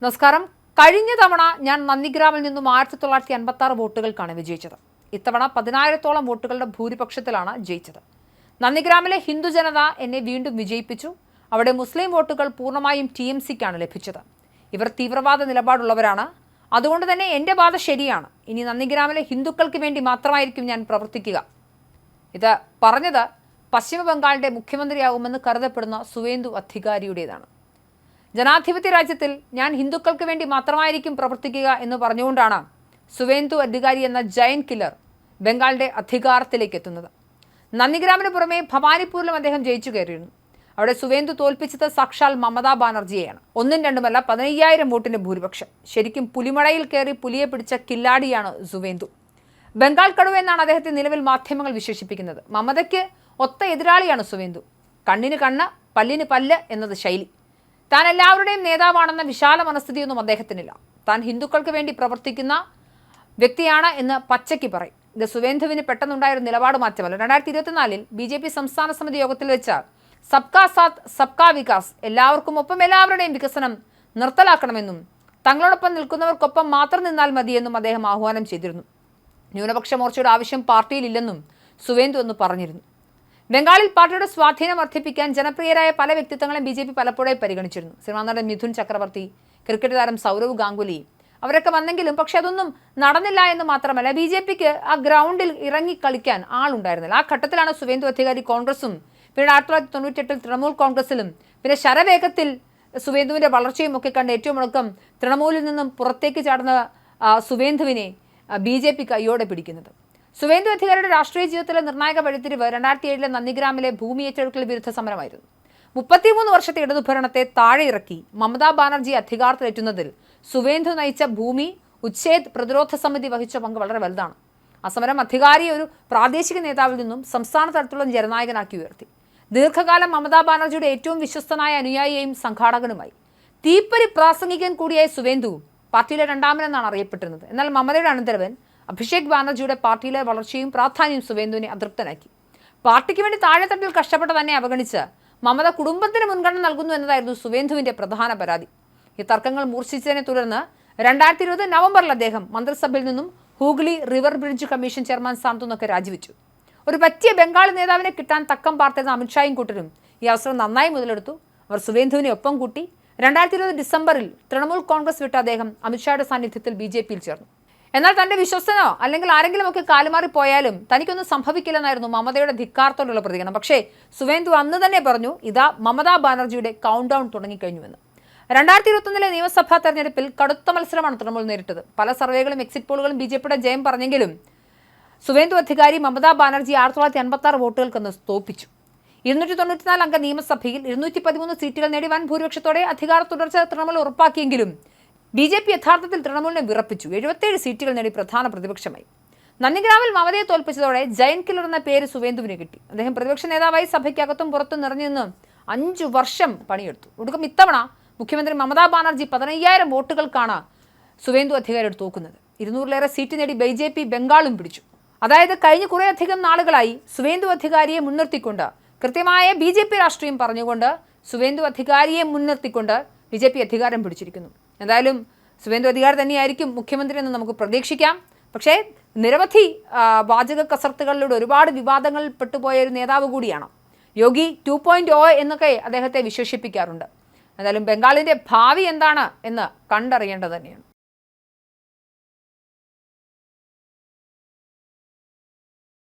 നമസ്കാരം. കഴിഞ്ഞ തവണ ഞാൻ നന്ദിഗ്രാമിൽ നിന്നും 1956 വോട്ടുകൾക്കാണ് വിജയിച്ചത്. ഇത്തവണ 10,000-ഓളം വോട്ടുകളുടെ ഭൂരിപക്ഷത്തിലാണ് ജയിച്ചത്. നന്ദിഗ്രാമിലെ ഹിന്ദു ജനത എന്നെ വീണ്ടും വിജയിപ്പിച്ചു. അവിടെ മുസ്ലിം വോട്ടുകൾ പൂർണ്ണമായും TMCക്കാണ് ലഭിച്ചത്. ഇവർ തീവ്രവാദ നിലപാടുള്ളവരാണ്. അതുകൊണ്ട് തന്നെ എൻ്റെ വാദ ശരിയാണ്. ഇനി നന്ദിഗ്രാമിലെ ഹിന്ദുക്കൾക്ക് വേണ്ടി മാത്രമായിരിക്കും ഞാൻ പ്രവർത്തിക്കുക. ഇത് പറഞ്ഞത് പശ്ചിമ ബംഗാളിന്റെ മുഖ്യമന്ത്രിയാകുമെന്ന് കരുതപ്പെടുന്ന സുവേന്ദു അധികാരിയുടേതാണ്. ജനാധിപത്യ രാജ്യത്തിൽ ഞാൻ ഹിന്ദുക്കൾക്ക് വേണ്ടി മാത്രമായിരിക്കും പ്രവർത്തിക്കുക എന്ന് പറഞ്ഞുകൊണ്ടാണ് സുവേന്ദു അധികാരി എന്ന ജയന്റ് കില്ലർ ബംഗാളിന്റെ അധികാരത്തിലേക്ക് എത്തുന്നത്. നന്ദിഗ്രാമിന് പുറമെ ഭവാനിപ്പൂരിലും അദ്ദേഹം ജയിച്ചു കയറിയിരുന്നു. അവിടെ സുവേന്ദു തോൽപ്പിച്ചത് സാക്ഷാൽ മമതാ ബാനർജിയെയാണ്. ഒന്നും രണ്ടുമല്ല, 15,000 വോട്ടിന്റെ ഭൂരിപക്ഷം. ശരിക്കും പുലിമടയിൽ കയറി പുലിയെ പിടിച്ച കില്ലാടിയാണ് സുവേന്ദു. ബംഗാൾ കടുവ എന്നാണ് അദ്ദേഹത്തെ നിലവിൽ മാധ്യമങ്ങൾ വിശേഷിപ്പിക്കുന്നത്. മമതയ്ക്ക് ഒത്ത എതിരാളിയാണ് സുവേന്ദു. കണ്ണിന് കണ്ണ്, പല്ലിന് പല്ല് എന്നത് ശൈലി. താൻ എല്ലാവരുടെയും നേതാവാണെന്ന വിശാല മനസ്ഥിതിയൊന്നും അദ്ദേഹത്തിനില്ല. താൻ ഹിന്ദുക്കൾക്ക് വേണ്ടി പ്രവർത്തിക്കുന്ന വ്യക്തിയാണ് എന്ന് പച്ചയ്ക്ക് പറയും. ഇത് സുവേന്ദുവിന് പെട്ടെന്നുണ്ടായൊരു നിലപാട് മാറ്റമല്ല. 2024 BJP സംസ്ഥാന സമിതി യോഗത്തിൽ വെച്ച് സബ്കാ സാത്ത് സബ്കാ വികാസ്, എല്ലാവർക്കും ഒപ്പം എല്ലാവരുടെയും വികസനം നിർത്തലാക്കണമെന്നും തങ്ങളോടൊപ്പം നിൽക്കുന്നവർക്കൊപ്പം മാത്രം നിന്നാൽ മതിയെന്നും അദ്ദേഹം ആഹ്വാനം ചെയ്തിരുന്നു. ന്യൂനപക്ഷ മോർച്ചയുടെ ആവശ്യം പാർട്ടിയിലില്ലെന്നും സുവേന്ദു എന്ന് പറഞ്ഞിരുന്നു. ബംഗാളിൽ പാർട്ടിയുടെ സ്വാധീനം വർദ്ധിപ്പിക്കാൻ ജനപ്രിയരായ പല വ്യക്തിത്വങ്ങളെയും BJP പലപ്പോഴായി പരിഗണിച്ചിരുന്നു. സിനിമാ നടൻ മിഥുൻ ചക്രവർത്തി, ക്രിക്കറ്റ് താരം സൗരവ് ഗാംഗുലി, അവരൊക്കെ വന്നെങ്കിലും പക്ഷെ അതൊന്നും നടന്നില്ല എന്ന് മാത്രമല്ല, BJPക്ക് ആ ഗ്രൗണ്ടിൽ ഇറങ്ങി കളിക്കാൻ ആളുണ്ടായിരുന്നില്ല. ആ ഘട്ടത്തിലാണ് സുവേന്ദു അധികാരി കോൺഗ്രസും പിന്നെ 1998 തൃണമൂൽ കോൺഗ്രസിലും പിന്നെ ശരവേഗത്തിൽ സുവേന്ദുവിന്റെ വളർച്ചയും ഒക്കെ കണ്ട് ഏറ്റവും ഒടുക്കം തൃണമൂലിൽ നിന്നും പുറത്തേക്ക് ചാടുന്ന സുവേന്ദുവിനെ BJP കയ്യോടെ പിടിക്കുന്നത്. സുവേന്ദു അധികാരിയുടെ രാഷ്ട്രീയ ജീവിതത്തിലെ നിർണായക വഴിത്തിരിവ് 2007 നന്ദിഗ്രാമിലെ ഭൂമി ഏറ്റെടുക്കൽ വിരുദ്ധ സമരമായിരുന്നു. 33 വർഷത്തെ ഇടതുഭരണത്തെ താഴെ ഇറക്കി മമതാ ബാനർജി അധികാരത്തിലെത്തുന്നതിൽ സുവേന്ദു നയിച്ച ഭൂമി ഉച്ഛേദ് പ്രതിരോധ സമിതി വഹിച്ച പങ്ക് വളരെ വലുതാണ്. ആ സമരം അധികാരിയെ ഒരു പ്രാദേശിക നേതാവിൽ നിന്നും സംസ്ഥാന തലത്തിലുള്ള ജനനായകനാക്കി ഉയർത്തി. ദീർഘകാലം മമതാ ബാനർജിയുടെ ഏറ്റവും വിശ്വസ്തനായ അനുയായിയെയും സംഘാടകനുമായി. തീപ്പൊരി പ്രാസംഗികൻ കൂടിയായ സുവേന്ദു പാർട്ടിയിലെ രണ്ടാമനെന്നാണ് അറിയപ്പെട്ടിരുന്നത്. എന്നാൽ മമതയുടെ അനന്തരവൻ അഭിഷേക് ബാനർജിയുടെ പാർട്ടിയിലെ വളർച്ചയും പ്രാധാന്യവും സുവേന്ദുവിനെ അതൃപ്തനാക്കി. പാർട്ടിക്ക് വേണ്ടി താഴെത്തട്ടിൽ കഷ്ടപ്പെട്ട് തന്നെ അവഗണിച്ച് മമത കുടുംബത്തിന് മുൻഗണന നൽകുന്നു എന്നതായിരുന്നു സുവേന്ദുവിന്റെ പ്രധാന പരാതി. ഈ തർക്കങ്ങൾ മൂർച്ഛിച്ചതിനെ തുടർന്ന് 2020 നവംബറിൽ അദ്ദേഹം മന്ത്രിസഭയിൽ നിന്നും Hooghly river bridge commission chairman സ്ഥാനത്തു നിന്നൊക്കെ രാജിവെച്ചു. ഒരു പറ്റിയ ബംഗാളി നേതാവിനെ കിട്ടാൻ തക്കം പാർത്തിരുന്ന അമിത്ഷായും കൂട്ടരും ഈ അവസരം നന്നായി മുതലെടുത്തു. അവർ സുവേന്ദുവിനെ ഒപ്പം കൂട്ടി. 2020 ഡിസംബറിൽ തൃണമൂൽ കോൺഗ്രസ് വിട്ട അദ്ദേഹം അമിത്ഷായുടെ സാന്നിധ്യത്തിൽ BJPയിൽ ചേർന്നു. എന്നാൽ തന്റെ വിശ്വസ്തനോ അല്ലെങ്കിൽ ആരെങ്കിലുമൊക്കെ കാലുമാറിപ്പോയാലും തനിക്കൊന്നും സംഭവിക്കില്ലെന്നായിരുന്നു മമതയുടെ ധിക്കാരത്തോടുള്ള പ്രതികരണം. പക്ഷേ സുവേന്ദു അന്ന് തന്നെ പറഞ്ഞു, ഇതാ മമതാ ബാനർജിയുടെ കൗണ്ട് ഡൗൺ തുടങ്ങിക്കഴിഞ്ഞുവെന്ന്. 2021 നിയമസഭാ തെരഞ്ഞെടുപ്പിൽ കടുത്ത മത്സരമാണ് തൃണമൂൽ നേരിട്ടത്. പല സർവേകളും എക്സിറ്റ് പോളുകളും BJPയുടെ ജയം പറഞ്ഞെങ്കിലും സുവേന്ദു അധികാരി മമതാ ബാനർജി 1956 വോട്ടുകൾക്കൊന്ന് തോൽപ്പിച്ചു. 294 അംഗ നിയമസഭയിൽ 213 സീറ്റുകൾ നേടി വൻ ഭൂരിപക്ഷത്തോടെ അധികാര തുടർച്ച തൃണമൂൽ ഉറപ്പാക്കിയെങ്കിലും BJP യഥാർത്ഥത്തിൽ തൃണമൂലിനെ വിറപ്പിച്ചു. 77 സീറ്റുകൾ നേടി പ്രധാന പ്രതിപക്ഷമായി. നന്ദിഗ്രാമിൽ മമതയെ തോൽപ്പിച്ചതോടെ ജയന്റ് കില്ലർ എന്ന പേര് സുവേന്ദുവിന് കിട്ടി. അദ്ദേഹം പ്രതിപക്ഷ നേതാവായി സഭയ്ക്കകത്തും പുറത്തും നിറഞ്ഞു നിന്ന് 5 വർഷം പണിയെടുത്തു. ഒടുക്കം ഇത്തവണ മുഖ്യമന്ത്രി മമതാ ബാനർജി 15,000 വോട്ടുകൾക്കാണ് സുവേന്ദു അധികാരിയോട് തോക്കുന്നത്. 200-ലേറെ സീറ്റ് നേടി BJP ബംഗാളും പിടിച്ചു. അതായത് കഴിഞ്ഞ കുറേയധികം നാളുകളായി സുവേന്ദു അധികാരിയെ മുൻനിർത്തിക്കൊണ്ട്, കൃത്യമായ BJP രാഷ്ട്രീയം പറഞ്ഞുകൊണ്ട് സുവേന്ദു അധികാരിയെ മുൻനിർത്തിക്കൊണ്ട് BJP അധികാരം പിടിച്ചിരിക്കുന്നു. എന്തായാലും സുവേന്ദു അധികാരി തന്നെയായിരിക്കും മുഖ്യമന്ത്രി എന്ന് നമുക്ക് പ്രതീക്ഷിക്കാം. പക്ഷേ നിരവധി വാചക കസർത്തുകളിലൂടെ ഒരുപാട് വിവാദങ്ങളിൽ പെട്ടുപോയ ഒരു നേതാവ് കൂടിയാണ്. യോഗി 2.0 എന്നൊക്കെ അദ്ദേഹത്തെ വിശേഷിപ്പിക്കാറുണ്ട്. എന്തായാലും ബംഗാളിൻ്റെ ഭാവി എന്താണ് എന്ന് കണ്ടറിയേണ്ടത് തന്നെയാണ്.